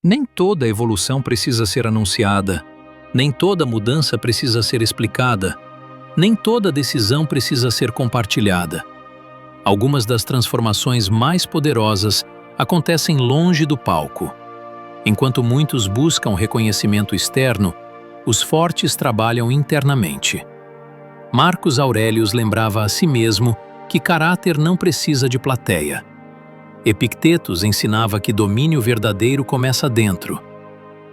Nem toda evolução precisa ser anunciada, nem toda mudança precisa ser explicada, nem toda decisão precisa ser compartilhada. Algumas das transformações mais poderosas acontecem longe do palco. Enquanto muitos buscam reconhecimento externo, os fortes trabalham internamente. Marcos Aurelius lembrava a si mesmo que caráter não precisa de plateia. Epictetus ensinava que domínio verdadeiro começa dentro.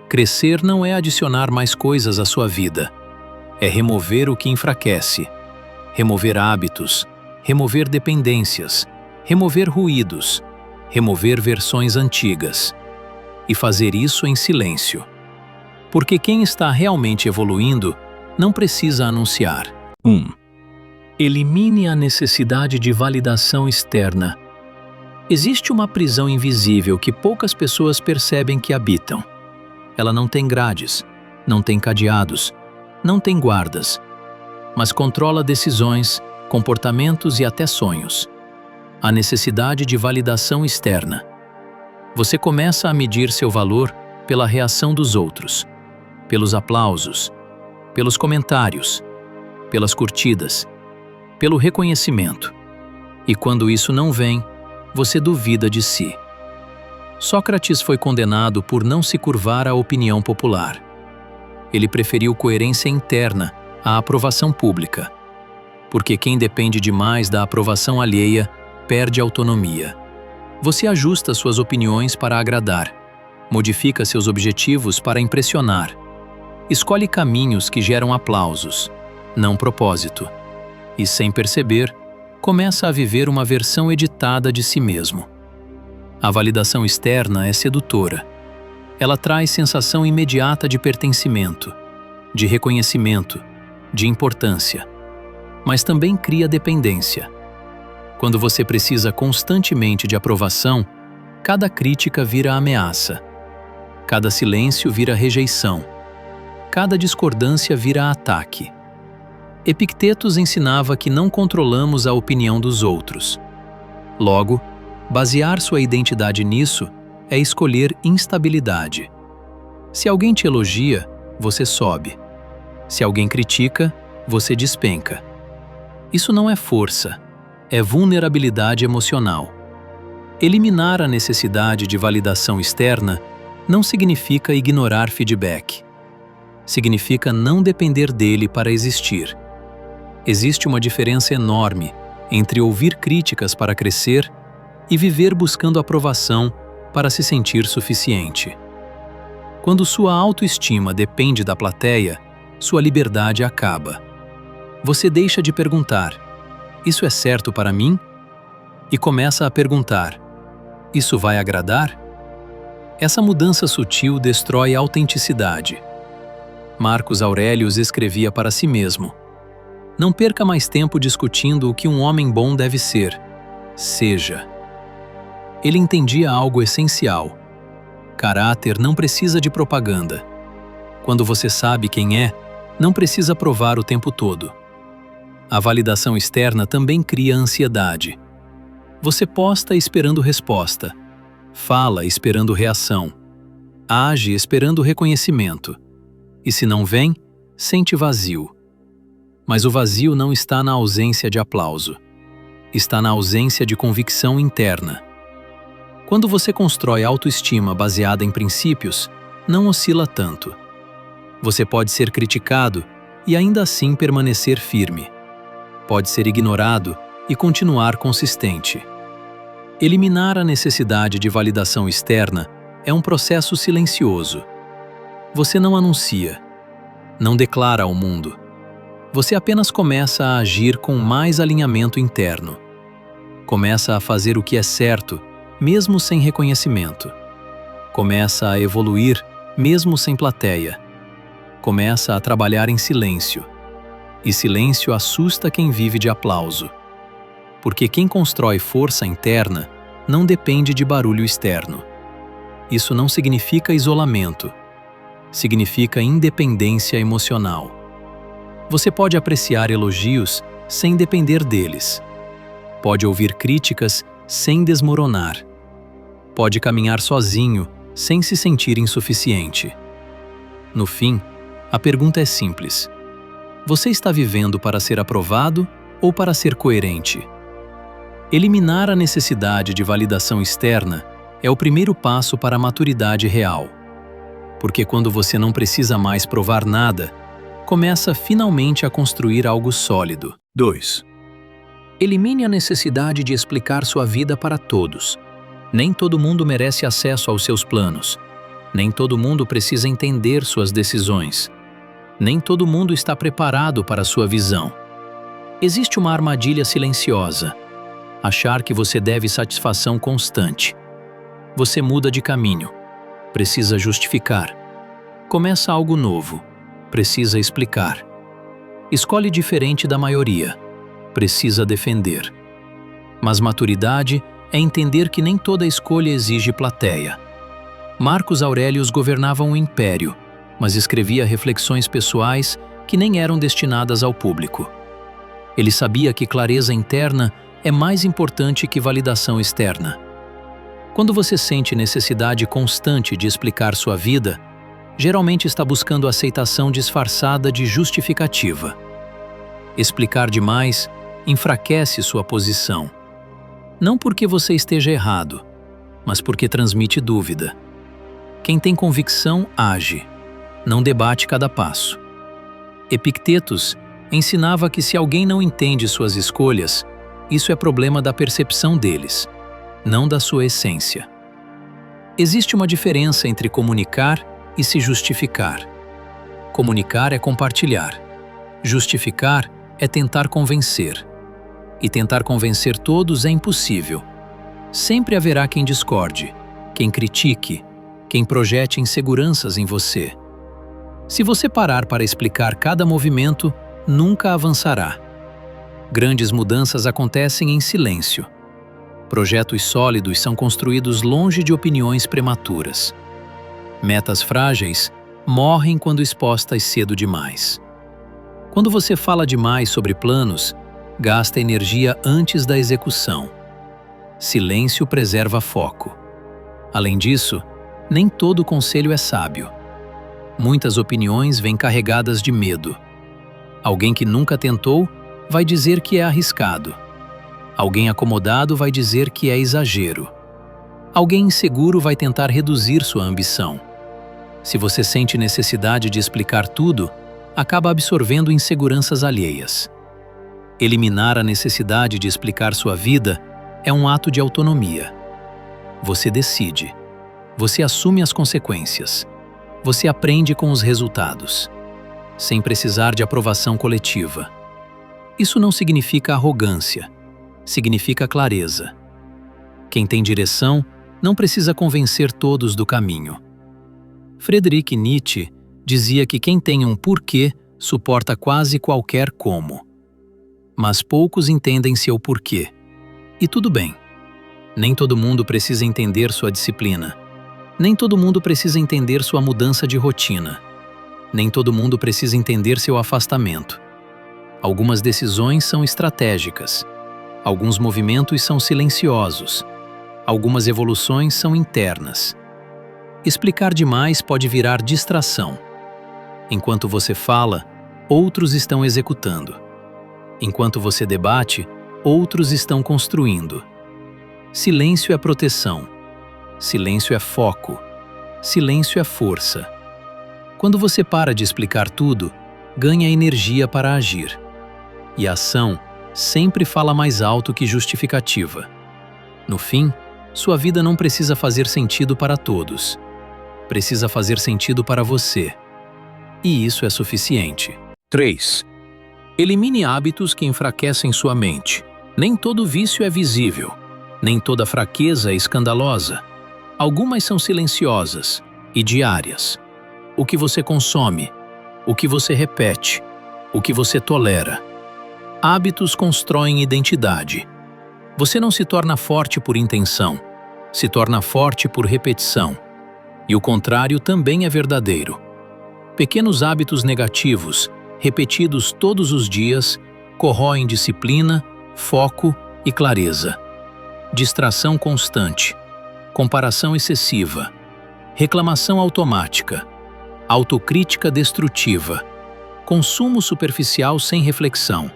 Crescer não é adicionar mais coisas à sua vida. É remover o que enfraquece, remover hábitos, remover dependências, remover ruídos, remover versões antigas. E fazer isso em silêncio. Porque quem está realmente evoluindo não precisa anunciar. 1. Elimine a necessidade de validação externa. Existe uma prisão invisível que poucas pessoas percebem que habitam. Ela não tem grades, não tem cadeados, não tem guardas, mas controla decisões, comportamentos e até sonhos. A necessidade de validação externa. Você começa a medir seu valor pela reação dos outros, pelos aplausos, pelos comentários, pelas curtidas, pelo reconhecimento. E quando isso não vem, você duvida de si. Sócrates foi condenado por não se curvar à opinião popular. Ele preferiu coerência interna à aprovação pública, porque quem depende demais da aprovação alheia perde autonomia. Você ajusta suas opiniões para agradar, modifica seus objetivos para impressionar, escolhe caminhos que geram aplausos, não propósito, e sem perceber, começa a viver uma versão editada de si mesmo. A validação externa é sedutora. Ela traz sensação imediata de pertencimento, de reconhecimento, de importância, mas também cria dependência. Quando você precisa constantemente de aprovação, cada crítica vira ameaça, cada silêncio vira rejeição, cada discordância vira ataque. Epictetus ensinava que não controlamos a opinião dos outros. Logo, basear sua identidade nisso é escolher instabilidade. Se alguém te elogia, você sobe. Se alguém critica, você despenca. Isso não é força, é vulnerabilidade emocional. Eliminar a necessidade de validação externa não significa ignorar feedback. Significa não depender dele para existir. Existe uma diferença enorme entre ouvir críticas para crescer e viver buscando aprovação para se sentir suficiente. Quando sua autoestima depende da plateia, sua liberdade acaba. Você deixa de perguntar: "Isso é certo para mim?" E começa a perguntar: "Isso vai agradar?" Essa mudança sutil destrói a autenticidade. Marcos Aurelius escrevia para si mesmo: "Não perca mais tempo discutindo o que um homem bom deve ser. Seja." Ele entendia algo essencial. Caráter não precisa de propaganda. Quando você sabe quem é, não precisa provar o tempo todo. A validação externa também cria ansiedade. Você posta esperando resposta, fala esperando reação, age esperando reconhecimento. E se não vem, sente vazio. Mas o vazio não está na ausência de aplauso. Está na ausência de convicção interna. Quando você constrói autoestima baseada em princípios, não oscila tanto. Você pode ser criticado e ainda assim permanecer firme. Pode ser ignorado e continuar consistente. Eliminar a necessidade de validação externa é um processo silencioso. Você não anuncia, não declara ao mundo. Você apenas começa a agir com mais alinhamento interno. Começa a fazer o que é certo, mesmo sem reconhecimento. Começa a evoluir, mesmo sem plateia. Começa a trabalhar em silêncio. E silêncio assusta quem vive de aplauso. Porque quem constrói força interna não depende de barulho externo. Isso não significa isolamento. Significa independência emocional. Você pode apreciar elogios sem depender deles. Pode ouvir críticas sem desmoronar. Pode caminhar sozinho, sem se sentir insuficiente. No fim, a pergunta é simples: você está vivendo para ser aprovado ou para ser coerente? Eliminar a necessidade de validação externa é o primeiro passo para a maturidade real. Porque quando você não precisa mais provar nada, começa finalmente a construir algo sólido. 2. Elimine a necessidade de explicar sua vida para todos. Nem todo mundo merece acesso aos seus planos. Nem todo mundo precisa entender suas decisões. Nem todo mundo está preparado para sua visão. Existe uma armadilha silenciosa: achar que você deve satisfação constante. Você muda de caminho. Precisa justificar. Começa algo novo. Precisa explicar. Escolhe diferente da maioria. Precisa defender. Mas maturidade é entender que nem toda escolha exige plateia. Marcos Aurelius governava um império, mas escrevia reflexões pessoais que nem eram destinadas ao público. Ele sabia que clareza interna é mais importante que validação externa. Quando você sente necessidade constante de explicar sua vida, geralmente está buscando aceitação disfarçada de justificativa. Explicar demais enfraquece sua posição. Não porque você esteja errado, mas porque transmite dúvida. Quem tem convicção age, não debate cada passo. Epictetus ensinava que se alguém não entende suas escolhas, isso é problema da percepção deles, não da sua essência. Existe uma diferença entre comunicar e se justificar. Comunicar é compartilhar. Justificar é tentar convencer. E tentar convencer todos é impossível. Sempre haverá quem discorde, quem critique, quem projete inseguranças em você. Se você parar para explicar cada movimento, nunca avançará. Grandes mudanças acontecem em silêncio. Projetos sólidos são construídos longe de opiniões prematuras. Metas frágeis morrem quando expostas cedo demais. Quando você fala demais sobre planos, gasta energia antes da execução. Silêncio preserva foco. Além disso, nem todo conselho é sábio. Muitas opiniões vêm carregadas de medo. Alguém que nunca tentou vai dizer que é arriscado. Alguém acomodado vai dizer que é exagero. Alguém inseguro vai tentar reduzir sua ambição. Se você sente necessidade de explicar tudo, acaba absorvendo inseguranças alheias. Eliminar a necessidade de explicar sua vida é um ato de autonomia. Você decide. Você assume as consequências. Você aprende com os resultados, sem precisar de aprovação coletiva. Isso não significa arrogância, significa clareza. Quem tem direção não precisa convencer todos do caminho. Friedrich Nietzsche dizia que quem tem um porquê suporta quase qualquer como. Mas poucos entendem seu porquê. E tudo bem. Nem todo mundo precisa entender sua disciplina. Nem todo mundo precisa entender sua mudança de rotina. Nem todo mundo precisa entender seu afastamento. Algumas decisões são estratégicas. Alguns movimentos são silenciosos. Algumas evoluções são internas. Explicar demais pode virar distração. Enquanto você fala, outros estão executando. Enquanto você debate, outros estão construindo. Silêncio é proteção. Silêncio é foco. Silêncio é força. Quando você para de explicar tudo, ganha energia para agir. E a ação sempre fala mais alto que justificativa. No fim, sua vida não precisa fazer sentido para todos. Precisa fazer sentido para você. E isso é suficiente. 3. Elimine hábitos que enfraquecem sua mente. Nem todo vício é visível. Nem toda fraqueza é escandalosa. Algumas são silenciosas e diárias. O que você consome, o que você repete, o que você tolera. Hábitos constroem identidade. Você não se torna forte por intenção, se torna forte por repetição. E o contrário também é verdadeiro. Pequenos hábitos negativos, repetidos todos os dias, corroem disciplina, foco e clareza. Distração constante, comparação excessiva, reclamação automática, autocrítica destrutiva, consumo superficial sem reflexão.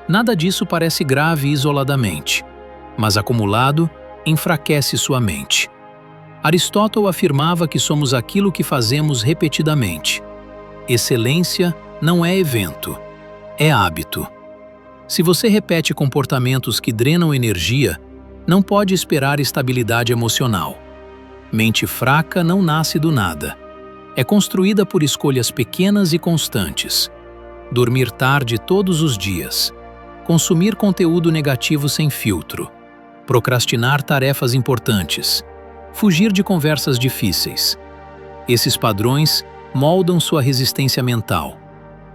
Nada disso parece grave isoladamente, mas acumulado, enfraquece sua mente. Aristóteles afirmava que somos aquilo que fazemos repetidamente. Excelência não é evento, é hábito. Se você repete comportamentos que drenam energia, não pode esperar estabilidade emocional. Mente fraca não nasce do nada. É construída por escolhas pequenas e constantes. Dormir tarde todos os dias. Consumir conteúdo negativo sem filtro. Procrastinar tarefas importantes. Fugir de conversas difíceis. Esses padrões moldam sua resistência mental.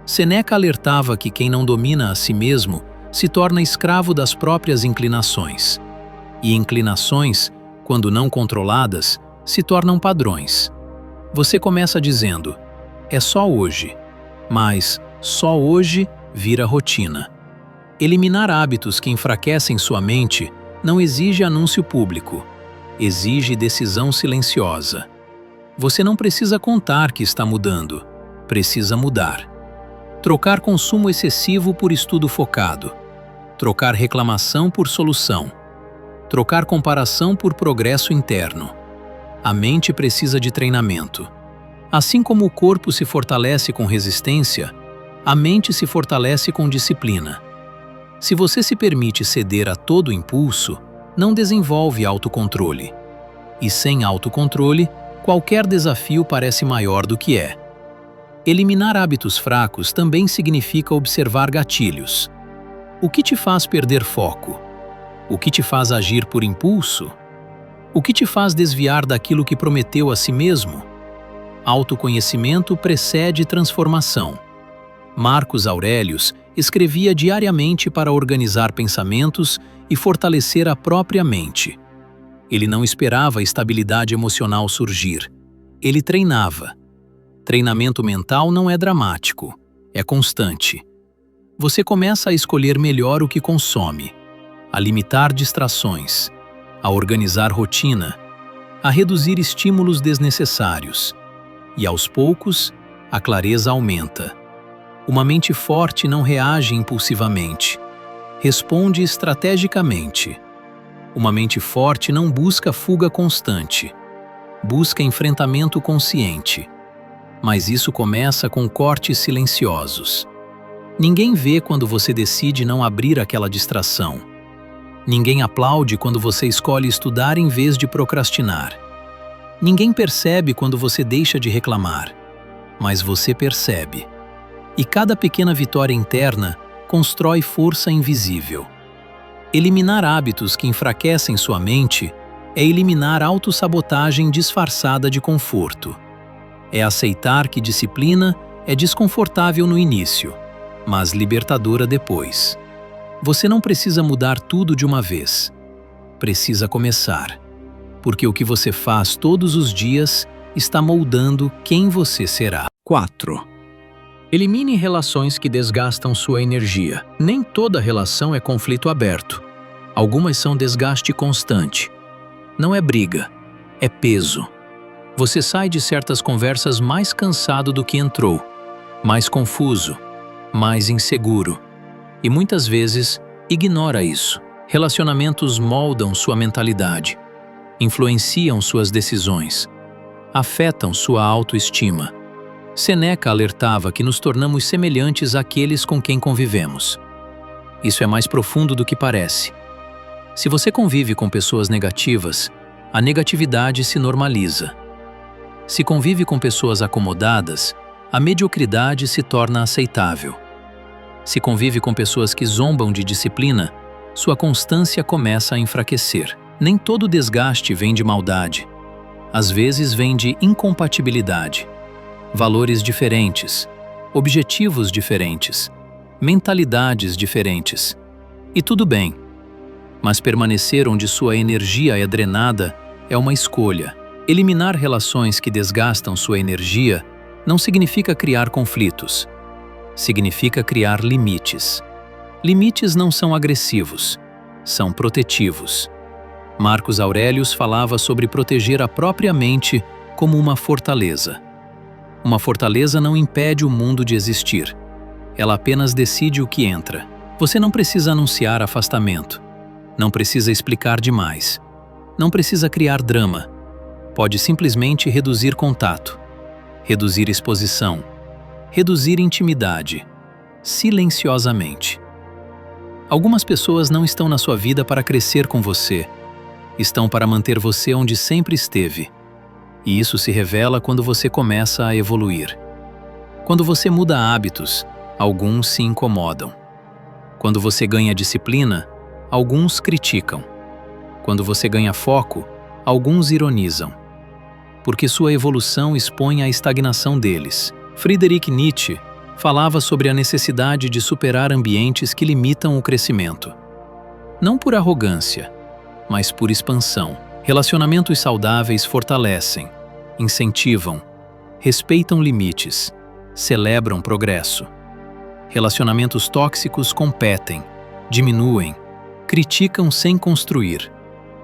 Seneca alertava que quem não domina a si mesmo se torna escravo das próprias inclinações. E inclinações, quando não controladas, se tornam padrões. Você começa dizendo, é só hoje, mas só hoje vira rotina. Eliminar hábitos que enfraquecem sua mente não exige anúncio público, exige decisão silenciosa. Você não precisa contar que está mudando, precisa mudar. Trocar consumo excessivo por estudo focado. Trocar reclamação por solução. Trocar comparação por progresso interno. A mente precisa de treinamento. Assim como o corpo se fortalece com resistência, a mente se fortalece com disciplina. Se você se permite ceder a todo impulso, não desenvolve autocontrole. E sem autocontrole, qualquer desafio parece maior do que é. Eliminar hábitos fracos também significa observar gatilhos. O que te faz perder foco? O que te faz agir por impulso? O que te faz desviar daquilo que prometeu a si mesmo? Autoconhecimento precede transformação. Marcos Aurelius escrevia diariamente para organizar pensamentos e fortalecer a própria mente. Ele não esperava a estabilidade emocional surgir. Ele treinava. Treinamento mental não é dramático, é constante. Você começa a escolher melhor o que consome, a limitar distrações, a organizar rotina, a reduzir estímulos desnecessários. E aos poucos, a clareza aumenta. Uma mente forte não reage impulsivamente, responde estrategicamente. Uma mente forte não busca fuga constante, busca enfrentamento consciente. Mas isso começa com cortes silenciosos. Ninguém vê quando você decide não abrir aquela distração. Ninguém aplaude quando você escolhe estudar em vez de procrastinar. Ninguém percebe quando você deixa de reclamar, mas você percebe. E cada pequena vitória interna constrói força invisível. Eliminar hábitos que enfraquecem sua mente é eliminar autossabotagem disfarçada de conforto. É aceitar que disciplina é desconfortável no início, mas libertadora depois. Você não precisa mudar tudo de uma vez. Precisa começar. Porque o que você faz todos os dias está moldando quem você será. 4. Elimine relações que desgastam sua energia. Nem toda relação é conflito aberto. Algumas são desgaste constante. Não é briga, é peso. Você sai de certas conversas mais cansado do que entrou, mais confuso, mais inseguro. E muitas vezes, ignora isso. Relacionamentos moldam sua mentalidade, influenciam suas decisões, afetam sua autoestima. Seneca alertava que nos tornamos semelhantes àqueles com quem convivemos. Isso é mais profundo do que parece. Se você convive com pessoas negativas, a negatividade se normaliza. Se convive com pessoas acomodadas, a mediocridade se torna aceitável. Se convive com pessoas que zombam de disciplina, sua constância começa a enfraquecer. Nem todo desgaste vem de maldade. Às vezes vem de incompatibilidade. Valores diferentes, objetivos diferentes, mentalidades diferentes. E tudo bem. Mas permanecer onde sua energia é drenada é uma escolha. Eliminar relações que desgastam sua energia não significa criar conflitos. Significa criar limites. Limites não são agressivos, são protetivos. Marcos Aurelius falava sobre proteger a própria mente como uma fortaleza. Uma fortaleza não impede o mundo de existir. Ela apenas decide o que entra. Você não precisa anunciar afastamento. Não precisa explicar demais. Não precisa criar drama. Pode simplesmente reduzir contato, reduzir exposição, reduzir intimidade, silenciosamente. Algumas pessoas não estão na sua vida para crescer com você. Estão para manter você onde sempre esteve. E isso se revela quando você começa a evoluir. Quando você muda hábitos, alguns se incomodam. Quando você ganha disciplina, alguns criticam. Quando você ganha foco, alguns ironizam. Porque sua evolução expõe a estagnação deles. Friedrich Nietzsche falava sobre a necessidade de superar ambientes que limitam o crescimento. Não por arrogância, mas por expansão. Relacionamentos saudáveis fortalecem, incentivam, respeitam limites, celebram progresso. Relacionamentos tóxicos competem, diminuem, criticam sem construir,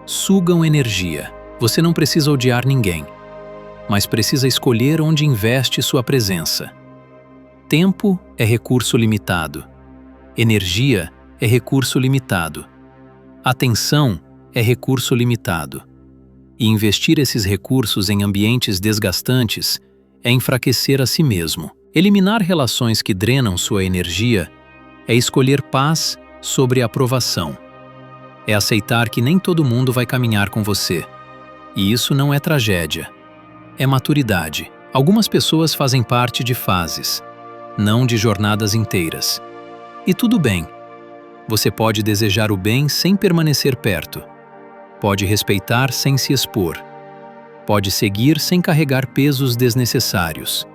sugam energia. Você não precisa odiar ninguém, mas precisa escolher onde investe sua presença. Tempo é recurso limitado. Energia é recurso limitado. Atenção é recurso limitado. E investir esses recursos em ambientes desgastantes é enfraquecer a si mesmo. Eliminar relações que drenam sua energia é escolher paz sobre aprovação. É aceitar que nem todo mundo vai caminhar com você. E isso não é tragédia. É maturidade. Algumas pessoas fazem parte de fases, não de jornadas inteiras. E tudo bem. Você pode desejar o bem sem permanecer perto. Pode respeitar sem se expor. Pode seguir sem carregar pesos desnecessários.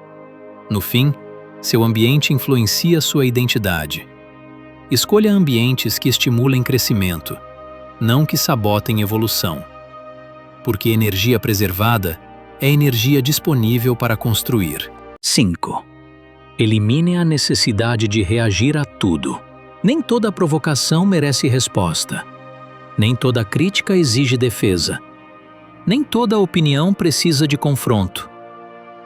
No fim, seu ambiente influencia sua identidade. Escolha ambientes que estimulem crescimento, não que sabotem evolução. Porque energia preservada é energia disponível para construir. 5. Elimine a necessidade de reagir a tudo. Nem toda provocação merece resposta. Nem toda crítica exige defesa. Nem toda opinião precisa de confronto.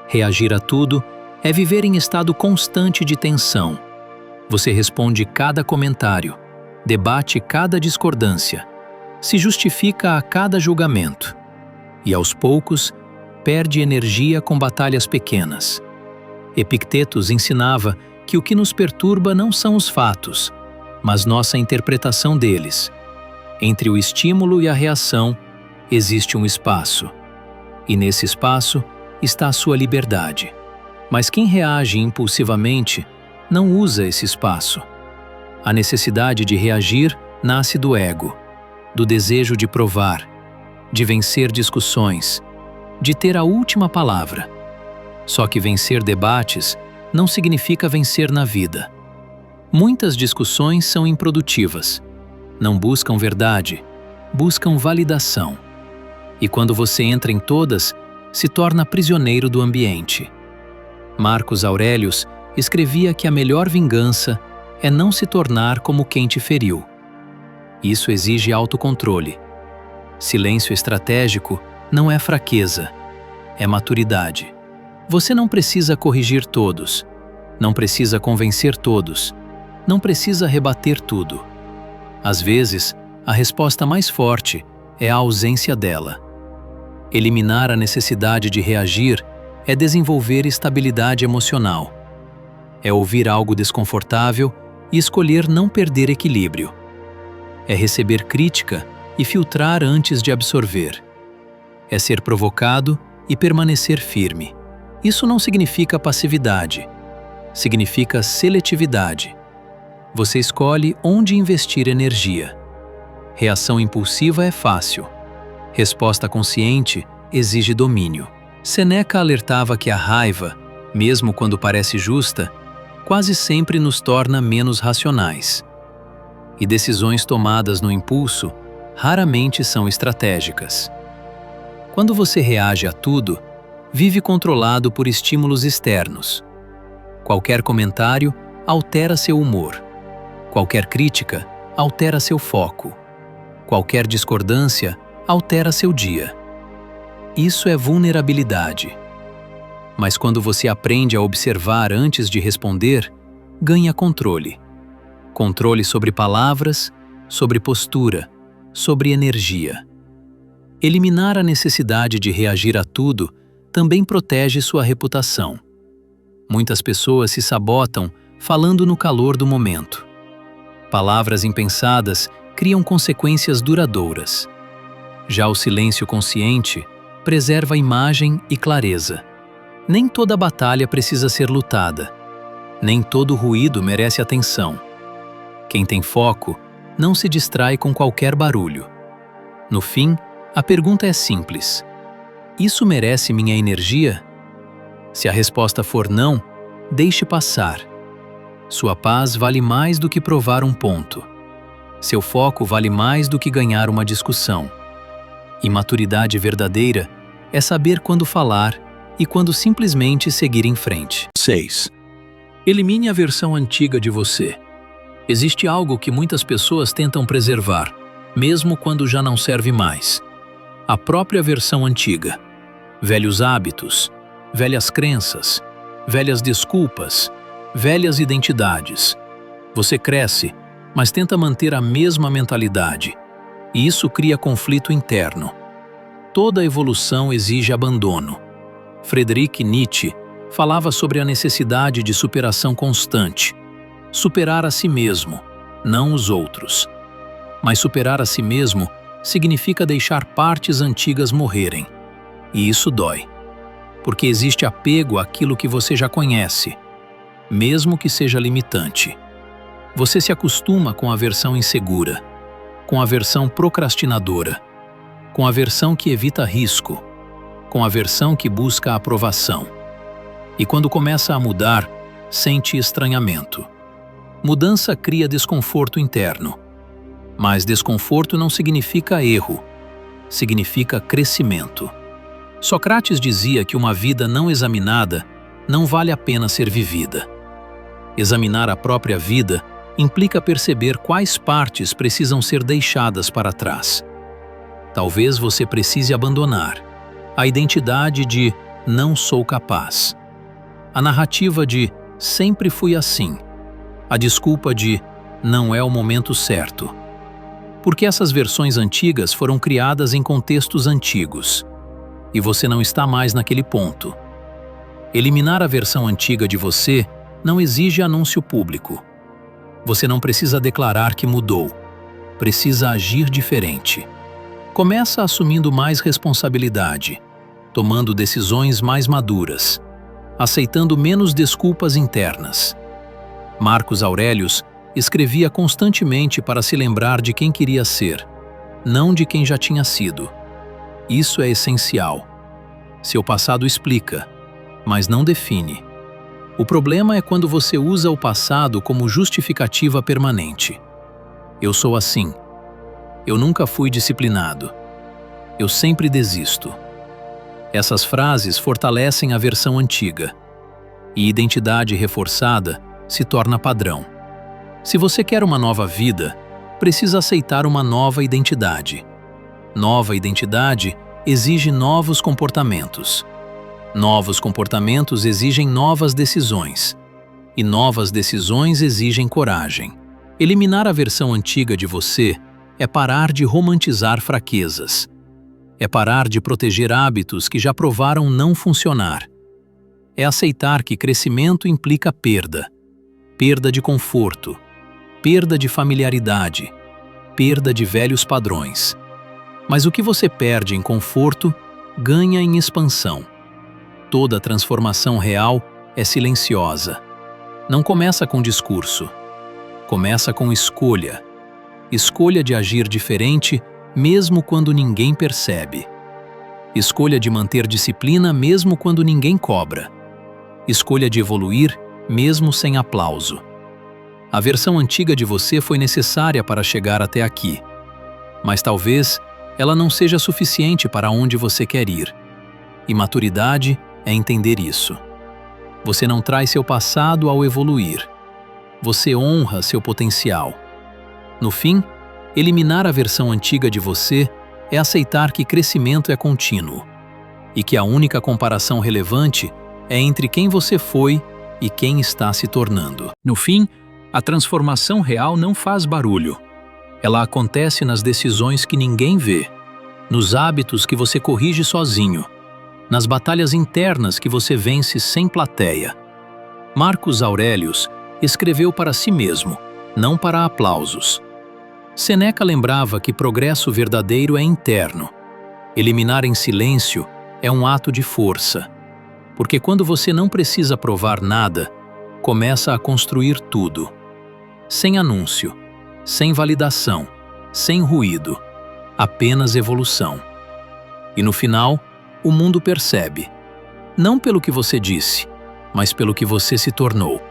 Reagir a tudo é viver em estado constante de tensão. Você responde cada comentário, debate cada discordância, se justifica a cada julgamento. E aos poucos, perde energia com batalhas pequenas. Epictetus ensinava que o que nos perturba não são os fatos, mas nossa interpretação deles. Entre o estímulo e a reação, existe um espaço. E nesse espaço está a sua liberdade. Mas quem reage impulsivamente não usa esse espaço. A necessidade de reagir nasce do ego, do desejo de provar, de vencer discussões, de ter a última palavra. Só que vencer debates não significa vencer na vida. Muitas discussões são improdutivas. Não buscam verdade, buscam validação. E quando você entra em todas, se torna prisioneiro do ambiente. Marcos Aurelius escrevia que a melhor vingança é não se tornar como quem te feriu. Isso exige autocontrole. Silêncio estratégico não é fraqueza, é maturidade. Você não precisa corrigir todos, não precisa convencer todos, não precisa rebater tudo. Às vezes, a resposta mais forte é a ausência dela. Eliminar a necessidade de reagir é desenvolver estabilidade emocional. É ouvir algo desconfortável e escolher não perder equilíbrio. É receber crítica e filtrar antes de absorver. É ser provocado e permanecer firme. Isso não significa passividade. Significa seletividade. Você escolhe onde investir energia. Reação impulsiva é fácil. Resposta consciente exige domínio. Seneca alertava que a raiva, mesmo quando parece justa, quase sempre nos torna menos racionais. E decisões tomadas no impulso raramente são estratégicas. Quando você reage a tudo, vive controlado por estímulos externos. Qualquer comentário altera seu humor. Qualquer crítica altera seu foco. Qualquer discordância altera seu dia. Isso é vulnerabilidade. Mas quando você aprende a observar antes de responder, ganha controle. Controle sobre palavras, sobre postura, sobre energia. Eliminar a necessidade de reagir a tudo também protege sua reputação. Muitas pessoas se sabotam falando no calor do momento. Palavras impensadas criam consequências duradouras. Já o silêncio consciente preserva imagem e clareza. Nem toda batalha precisa ser lutada. Nem todo ruído merece atenção. Quem tem foco não se distrai com qualquer barulho. No fim, a pergunta é simples: isso merece minha energia? Se a resposta for não, deixe passar. Sua paz vale mais do que provar um ponto. Seu foco vale mais do que ganhar uma discussão. E maturidade verdadeira é saber quando falar e quando simplesmente seguir em frente. 6. Elimine a versão antiga de você. Existe algo que muitas pessoas tentam preservar, mesmo quando já não serve mais. A própria versão antiga. Velhos hábitos, velhas crenças, velhas desculpas, velhas identidades. Você cresce, mas tenta manter a mesma mentalidade. E isso cria conflito interno. Toda evolução exige abandono. Friedrich Nietzsche falava sobre a necessidade de superação constante. Superar a si mesmo, não os outros. Mas superar a si mesmo significa deixar partes antigas morrerem. E isso dói. Porque existe apego àquilo que você já conhece, mesmo que seja limitante. Você se acostuma com a versão insegura, com a versão procrastinadora, com a versão que evita risco, com a versão que busca aprovação. E quando começa a mudar, sente estranhamento. Mudança cria desconforto interno. Mas desconforto não significa erro, significa crescimento. Sócrates dizia que uma vida não examinada não vale a pena ser vivida. Examinar a própria vida implica perceber quais partes precisam ser deixadas para trás. Talvez você precise abandonar a identidade de não sou capaz, a narrativa de sempre fui assim, a desculpa de não é o momento certo. Porque essas versões antigas foram criadas em contextos antigos, e você não está mais naquele ponto. Eliminar a versão antiga de você não exige anúncio público. Você não precisa declarar que mudou, precisa agir diferente. Começa assumindo mais responsabilidade, tomando decisões mais maduras, aceitando menos desculpas internas. Marcos Aurelius escrevia constantemente para se lembrar de quem queria ser, não de quem já tinha sido. Isso é essencial. Seu passado explica, mas não define. O problema é quando você usa o passado como justificativa permanente. Eu sou assim. Eu nunca fui disciplinado. Eu sempre desisto. Essas frases fortalecem a versão antiga. E identidade reforçada se torna padrão. Se você quer uma nova vida, precisa aceitar uma nova identidade. Nova identidade exige novos comportamentos. Novos comportamentos exigem novas decisões. E novas decisões exigem coragem. Eliminar a versão antiga de você é parar de romantizar fraquezas. É parar de proteger hábitos que já provaram não funcionar. É aceitar que crescimento implica perda. Perda de conforto. Perda de familiaridade. Perda de velhos padrões. Mas o que você perde em conforto, ganha em expansão. Toda transformação real é silenciosa. Não começa com discurso. Começa com escolha. Escolha de agir diferente, mesmo quando ninguém percebe. Escolha de manter disciplina mesmo quando ninguém cobra. Escolha de evoluir, mesmo sem aplauso. A versão antiga de você foi necessária para chegar até aqui. Mas talvez ela não seja suficiente para onde você quer ir. E maturidade é entender isso. Você não traz seu passado ao evoluir. Você honra seu potencial. No fim, eliminar a versão antiga de você é aceitar que crescimento é contínuo. e que a única comparação relevante é entre quem você foi e quem está se tornando. No fim, a transformação real não faz barulho. Ela acontece nas decisões que ninguém vê, nos hábitos que você corrige sozinho, nas batalhas internas que você vence sem plateia. Marcus Aurelius escreveu para si mesmo, não para aplausos. Seneca lembrava que progresso verdadeiro é interno. Eliminar em silêncio é um ato de força, porque quando você não precisa provar nada, começa a construir tudo. Sem anúncio, sem validação, sem ruído, apenas evolução. E no final, o mundo percebe, não pelo que você disse, mas pelo que você se tornou.